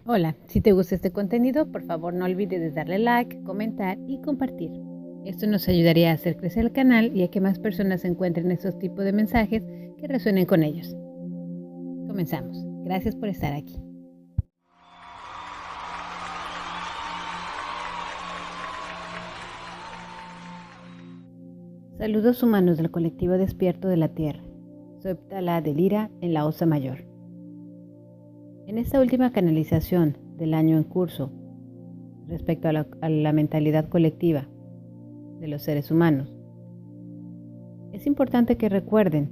Hola, si te gusta este contenido, por favor no olvides de darle like, comentar y compartir. Esto nos ayudaría a hacer crecer el canal y a que más personas encuentren estos tipos de mensajes que resuenen con ellos. Comenzamos. Gracias por estar aquí. Saludos humanos del colectivo Despierto de la Tierra. Soy Ptala de Lira en la Osa Mayor. En esta última canalización del año en curso respecto a la mentalidad colectiva de los seres humanos, es importante que recuerden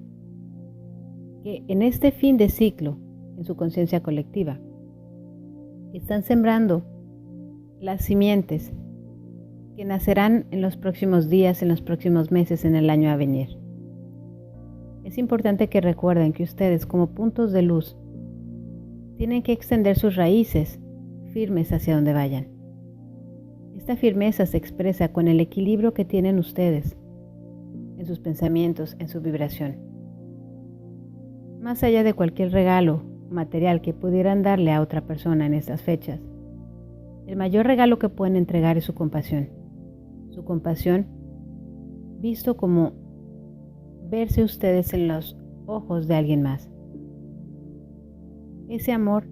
que en este fin de ciclo, en su conciencia colectiva, están sembrando las simientes que nacerán en los próximos días, en los próximos meses, en el año a venir. Es importante que recuerden que ustedes, como puntos de luz, tienen que extender sus raíces firmes hacia donde vayan. Esta firmeza se expresa con el equilibrio que tienen ustedes en sus pensamientos, en su vibración. Más allá de cualquier regalo material que pudieran darle a otra persona en estas fechas, el mayor regalo que pueden entregar es su compasión. Su compasión visto como verse ustedes en los ojos de alguien más. Ese amor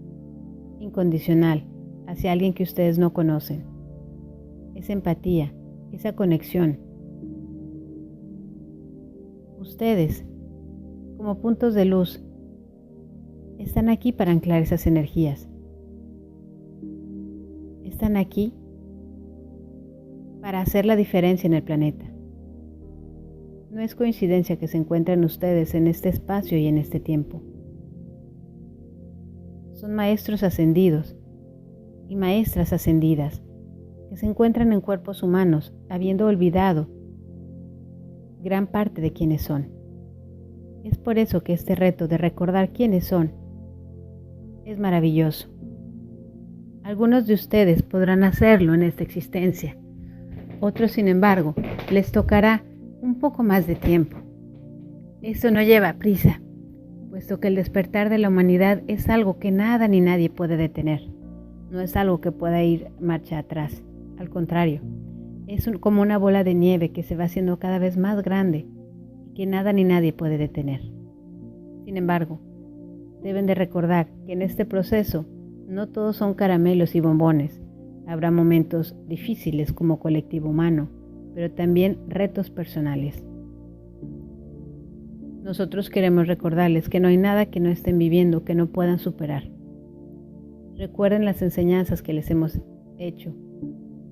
incondicional hacia alguien que ustedes no conocen. Esa empatía, esa conexión. Ustedes, como puntos de luz, están aquí para anclar esas energías. Están aquí para hacer la diferencia en el planeta. No es coincidencia que se encuentren ustedes en este espacio y en este tiempo. Son maestros ascendidos y maestras ascendidas que se encuentran en cuerpos humanos, habiendo olvidado gran parte de quiénes son. Es por eso que este reto de recordar quiénes son es maravilloso. Algunos de ustedes podrán hacerlo en esta existencia. Otros, sin embargo, les tocará un poco más de tiempo. Esto no lleva prisa, puesto que el despertar de la humanidad es algo que nada ni nadie puede detener. No es algo que pueda ir marcha atrás. Al contrario, es como una bola de nieve que se va haciendo cada vez más grande y que nada ni nadie puede detener. Sin embargo, deben de recordar que en este proceso no todos son caramelos y bombones. Habrá momentos difíciles como colectivo humano, pero también retos personales. Nosotros queremos recordarles que no hay nada que no estén viviendo que no puedan superar. Recuerden las enseñanzas que les hemos hecho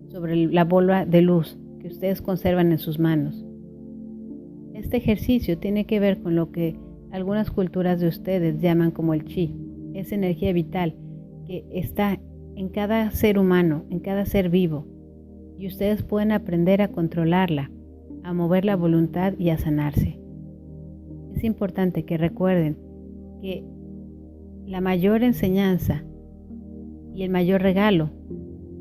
sobre la bola de luz que ustedes conservan en sus manos. Este ejercicio tiene que ver con lo que algunas culturas de ustedes llaman como el chi, esa energía vital que está en cada ser humano, en cada ser vivo, y ustedes pueden aprender a controlarla, a mover la voluntad y a sanarse. Es importante que recuerden que la mayor enseñanza y el mayor regalo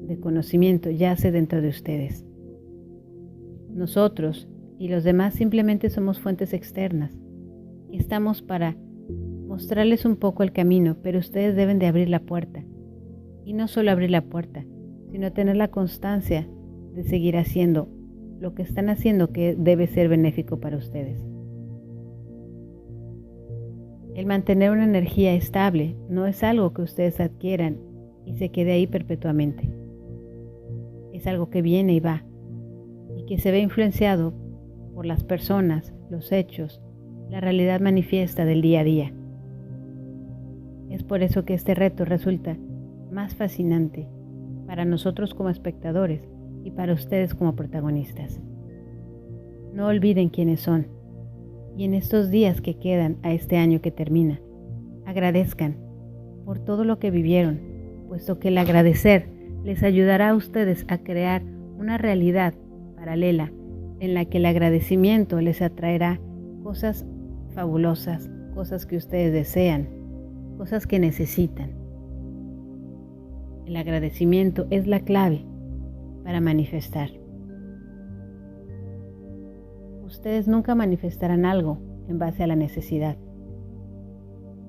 de conocimiento yace dentro de ustedes. Nosotros y los demás simplemente somos fuentes externas. Estamos para mostrarles un poco el camino, pero ustedes deben de abrir la puerta. Y no solo abrir la puerta, sino tener la constancia de seguir haciendo lo que están haciendo, que debe ser benéfico para ustedes. El mantener una energía estable no es algo que ustedes adquieran y se quede ahí perpetuamente. Es algo que viene y va, y que se ve influenciado por las personas, los hechos, la realidad manifiesta del día a día. Es por eso que este reto resulta más fascinante para nosotros como espectadores y para ustedes como protagonistas. No olviden quiénes son, y en estos días que quedan a este año que termina, agradezcan por todo lo que vivieron, puesto que el agradecer les ayudará a ustedes a crear una realidad paralela en la que el agradecimiento les atraerá cosas fabulosas, cosas que ustedes desean, cosas que necesitan. El agradecimiento es la clave para manifestar. Ustedes nunca manifestarán algo en base a la necesidad.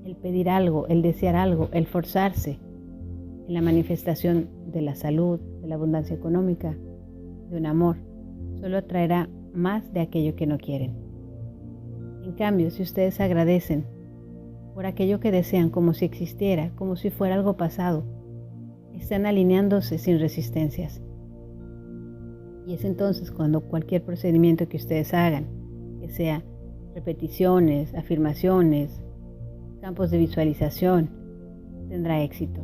El pedir algo, el desear algo, el forzarse, en la manifestación de la salud, de la abundancia económica, de un amor, solo atraerá más de aquello que no quieren. En cambio, si ustedes agradecen por aquello que desean como si existiera, como si fuera algo pasado, están alineándose sin resistencias. Y es entonces cuando cualquier procedimiento que ustedes hagan, que sea repeticiones, afirmaciones, campos de visualización, tendrá éxito.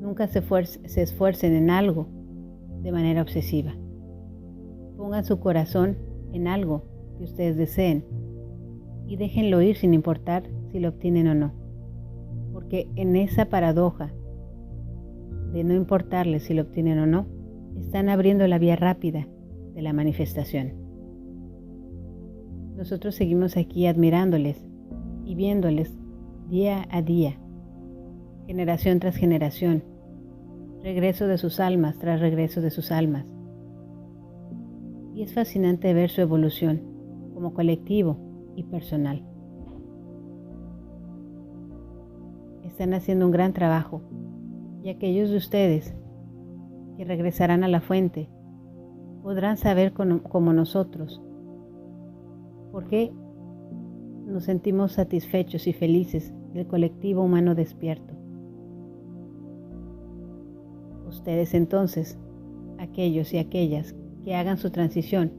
Nunca se esfuercen en algo de manera obsesiva. Pongan su corazón en algo que ustedes deseen y déjenlo ir sin importar si lo obtienen o no. Porque en esa paradoja de no importarles si lo obtienen o no, están abriendo la vía rápida de la manifestación. Nosotros seguimos aquí admirándoles y viéndoles día a día, generación tras generación, regreso de sus almas tras regreso de sus almas. Y es fascinante ver su evolución como colectivo y personal. Están haciendo un gran trabajo y aquellos de ustedes que regresarán a la fuente podrán saber como nosotros por qué nos sentimos satisfechos y felices del colectivo humano despierto. Ustedes entonces, aquellos y aquellas que hagan su transición,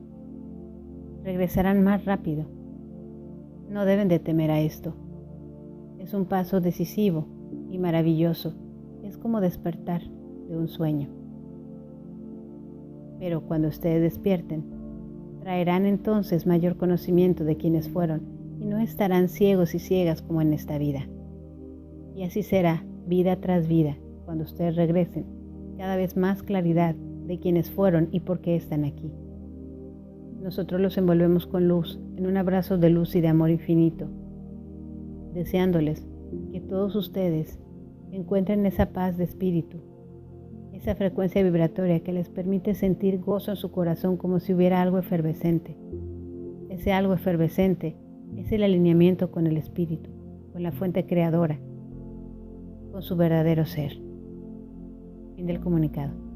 regresarán más rápido. No deben de temer a esto. Es un paso decisivo y maravilloso. Es como despertar de un sueño. Pero cuando ustedes despierten, traerán entonces mayor conocimiento de quienes fueron y no estarán ciegos y ciegas como en esta vida. Y así será vida tras vida cuando ustedes regresen, cada vez más claridad de quienes fueron y por qué están aquí. Nosotros los envolvemos con luz, en un abrazo de luz y de amor infinito, deseándoles que todos ustedes encuentren esa paz de espíritu, esa frecuencia vibratoria que les permite sentir gozo en su corazón como si hubiera algo efervescente. Ese algo efervescente es el alineamiento con el espíritu, con la fuente creadora, con su verdadero ser. Fin del comunicado.